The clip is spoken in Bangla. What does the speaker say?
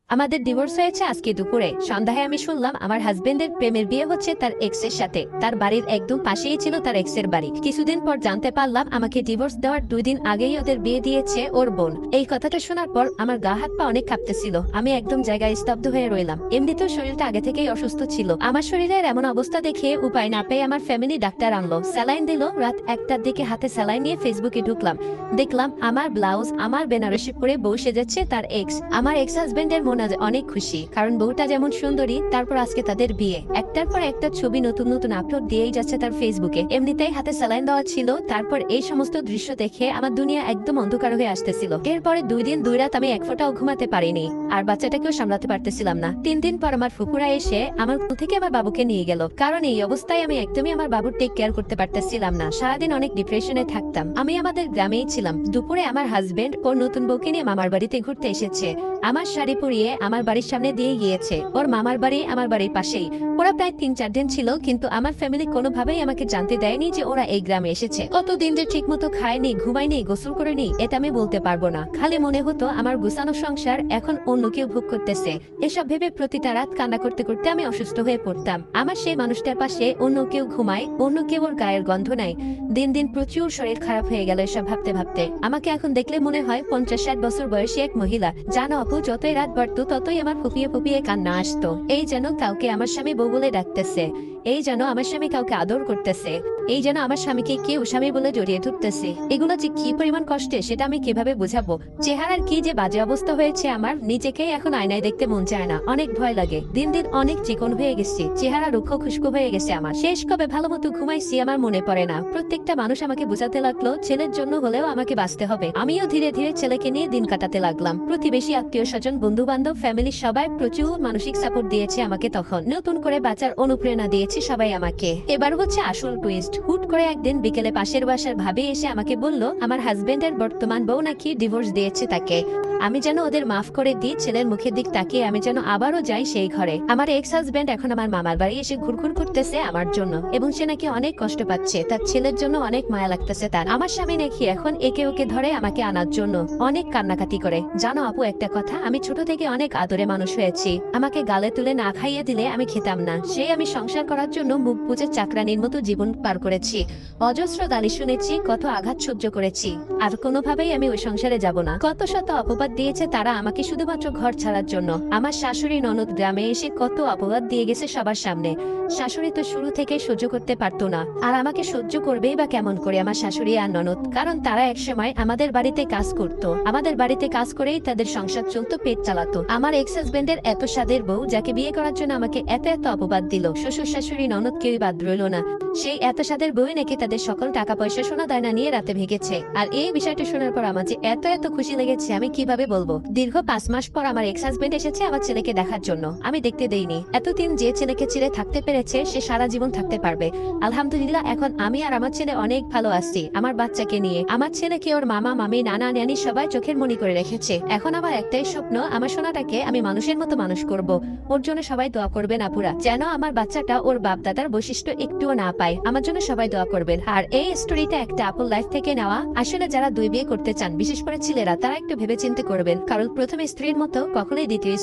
আমাদের ডিভোর্স হয়েছে আজকে দুপুরে। সন্ধ্যায় আমি শুনলাম আমার হাজবেন্ডের প্রেমের বিয়ে হচ্ছে তার এক্স এর সাথে। তার বাড়ির একদম পাশেই ছিল তার এক্স এর বাড়ি। কিছুদিন পর জানতে পারলাম আমাকে ডিভোর্স দেওয়ার 2 দিন আগেই ওদের বিয়ে দিয়েছে ওর বোন। এই কথাটা শোনার পর আমার গা হাত পা অনেক কাঁপতেছিল। আমি একদম জায়গায় স্তব্ধ হয়ে রইলাম। এমনিতেও শরীরটা আগে থেকেই অসুস্থ ছিল। আমার শরীরের এমন অবস্থা দেখে উপায় না পেয়ে আমার ফ্যামিলি ডাক্তার আনলো, স্যালাইন দিল। রাত 1টার দিকে হাতে স্যালাইন নিয়ে ফেসবুকে ঢুকলাম। দেখলাম আমার ব্লাউজ, আমার বেনারসি পরে বউ সেজেছে তার এক্স। আমার এক্স হাজবেন্ডের মন আজ অনেক খুশি, কারণ বউটা যেমন সুন্দরী, তারপর আজকে তাদের বিয়ে। একটার পর একটা ছবি নতুন নতুন আপলোড দিয়েই যাচ্ছে তার ফেসবুকে। এমনিতেই হাতে স্যালাইন দেওয়া ছিল, তারপর এই সমস্ত দৃশ্য দেখে আমার দুনিয়া একদম অন্ধকার হয়ে আসতেছিল। এরপরে 2 দিন 2 রাত আমি এক ফোঁটাও ঘুমাতে পারিনি, আর বাচ্চাটাকেও সামলাতে পারতেছিলাম না। 3 দিন পর আমার ফুপুরা এসে আমার কোল থেকে আমার বাবুকে নিয়ে গেল, কারণ এই অবস্থায় আমি একদমই আমার বাবুর টেক কেয়ার করতে পারতেছিলাম না। সারাদিন অনেক ডিপ্রেশনে থাকতাম। আমি আমাদের গ্রামেই ছিলাম। দুপুরে আমার হাজবেন্ড ওর নতুন বউকে নিয়ে মামার বাড়িতে ঘুরতে এসেছে। আমার শাড়ি পরিয়ে আমার বাড়ির সামনে দিয়ে গিয়েছে। ওর মামার বাড়ি আমার বাড়ির পাশেই। ওরা প্রায় 3-4 দিন ছিল, কিন্তু আমার ফ্যামিলি কোনোভাবেই আমাকে জানতে দেয়নি যে ওরা এই গ্রামে এসেছে। কতদিন যে ঠিক মতো খায়নি, ঘুমায়নি, গোসল করেনি, এটা আমি বলতে পারবো না। খালি মনে হতো আমার গুছানো সংসার এখন অন্য কেউ ভোগ করতেছে। এসব ভেবে প্রতিটা রাত কান্না করতে করতে আমি অসুস্থ হয়ে পড়তাম। আমার সেই মানুষটার পাশে অন্য কেউ ঘুমায়, অন্য কেউ ওর গায়ের গন্ধ নাই। দিন দিন প্রচুর শরীর খারাপ হয়ে গেল এসব ভাবতে ভাবতে। আমাকে এখন দেখলে মনে হয় 50-60 বছর বয়সী এক মহিলা। জানো আপু, যতই রাত বাড়তো ততই আমার ফুপিয়ে ফুপিয়ে কান্না আসতো। এই যেন কাউকে আমার স্বামী বউ বলে ডাকতেছে, এই যেন আমার স্বামী কাউকে আদর করতেছে, এই যেন আমার স্বামীকে কেউ স্বামী বলে জড়িয়ে ধরতেছে। এগুলো যে কি পরিমাণ কষ্টে সেটা আমি কিভাবে বুঝাবো। চেহারার কি যে বাজে অবস্থা হয়েছে আমার, নিজেকেই এখন আয়নায় দেখতে মন চায় না, অনেক ভয় লাগে। দিন দিন অনেক চিকন হয়ে গেছি, চেহারা রুক্ষ খুশকো হয়ে গেছে আমার। শেষ কবে ভালো মতো ঘুমাইছি আমার মনে পড়ে না। প্রত্যেকটা মানুষ আমাকে বোঝাতে লাগলো ছেলের জন্য হলেও আমাকে বাঁচতে হবে। আমিও ধীরে ধীরে ছেলেকে নিয়ে দিন কাটাতে লাগলাম। প্রতিবেশী, আত্মীয় স্বজন, বন্ধু বান্ধব, ফ্যামিলির সবাই প্রচুর মানসিক সাপোর্ট দিয়েছে আমাকে। তখন নতুন করে বাঁচার অনুপ্রেরণা দিয়েছে সবাই আমাকে। এবার হচ্ছে আসল টুইস্ট। হুট করে একদিন বিকেলে পাশের বাসার ভাবি এসে আমাকে বলল আমার হাজবেন্ডের বর্তমান বউ নাকি ডিভোর্স দিয়েছে তাকে। আমি যেন ওদের মাফ করে দিই। ছেলের মুখের দিক তাকিয়ে আমি যেন আবারও যাই সেই ঘরে। আমার এক্স হাজবেন্ড এখন আমার মামার বাড়ি এসে ঘুরঘুর করতেছে আমার জন্য, এবং সে নাকি অনেক কষ্ট পাচ্ছে। তার ছেলের জন্য অনেক মায়া লাগতেছে তার। আমার স্বামী নাকি এখন একে ওকে ধরে আমাকে আনার জন্য অনেক কান্নাকাটি করে। জানো আপু একটা কথা, আমি ছোট থেকে অনেক আদরে মানুষ হয়েছি। আমাকে গালে তুলে না খাইয়ে দিলে আমি খেতাম না। সেই আমি সংসার করার জন্য মুখ বুজে চাকরানির মতো জীবন পার করেছি। অজস্র গালি শুনেছি, কত আঘাত সহ্য করেছি। আর কোনোভাবেই আমি ওই সংসারে যাব না। কত শত অপবাদ দিয়েছে তারা আমাকে শুধুমাত্র ঘর ছাড়ার জন্য। আমার শাশুড়ি ননদ গ্রামে এসে কত অপবাদ দিয়ে গেছে সবার সামনে। শাশুড়ি তো শুরু থেকে সহ্য করতে পারতো না, আর আমাকে সহ্য করবেই বা কেমন করে আমার শাশুড়ি আর ননদ, কারণ তারা একসময় আমাদের বাড়িতে কাজ করত। আমাদের বাড়িতে কাজ করেই তাদের সংসার চলতো, পেট চালাতো। আমার এক্স হাজবেন্ডের এত স্বাদের বউ, যাকে বিয়ে করার জন্য আমাকে এত এত অপবাদ দিল, শ্বশুর শাশুড়ি ননদ কেউই বাদ রইল না। সেই এত স্বাদের বই নাকি তাদের সকল টাকা পয়সা সোনা দায়না নিয়ে রাতে ভেঙেছে। আর এই বিষয়টা শোনার পর আমার যে এত এত খুশি লেগেছে আমি কিভাবে বলবো। দীর্ঘ 5 মাস পর আমার এক্স হাজবেন্ড এসেছে আমার ছেলেকে দেখার জন্য। আমি দেখতে দেইনি। এতদিন যে ছেলেকে ছেড়ে থাকতে পেরেছে সে সারা জীবন থাকতে পারবে। আলহামদুলিল্লাহ, এখন আমি আর আমার ছেলে অনেক ভালো আছি। আমার বাচ্চাকে নিয়ে আমার ছেলেকে ওর মামা মামি নানা নানি সবাই চোখের মনি করে রেখেছে। এখন আমার একটাই স্বপ্ন, আমার সোনাটাকে আমি মানুষের মতো মানুষ করব। ওর জন্য সবাই দোয়া করবেন আপুরা, যেন আমার বাচ্চাটা ওর বাপ দাদার বৈশিষ্ট্য একটুও না পায়। আমার জন্য সবাই দোয়া করবেন। আর এই স্টোরিটা একটা আপুর লাইফ থেকে নেওয়া। আসলে যারা 2 বিয়ে করতে চান, বিশেষ করে ছেলেরা, তারা একটু ভেবেচিন্তে করবেন, কারণ প্রথম স্ত্রীর মতো কখনোই দ্বিতীয়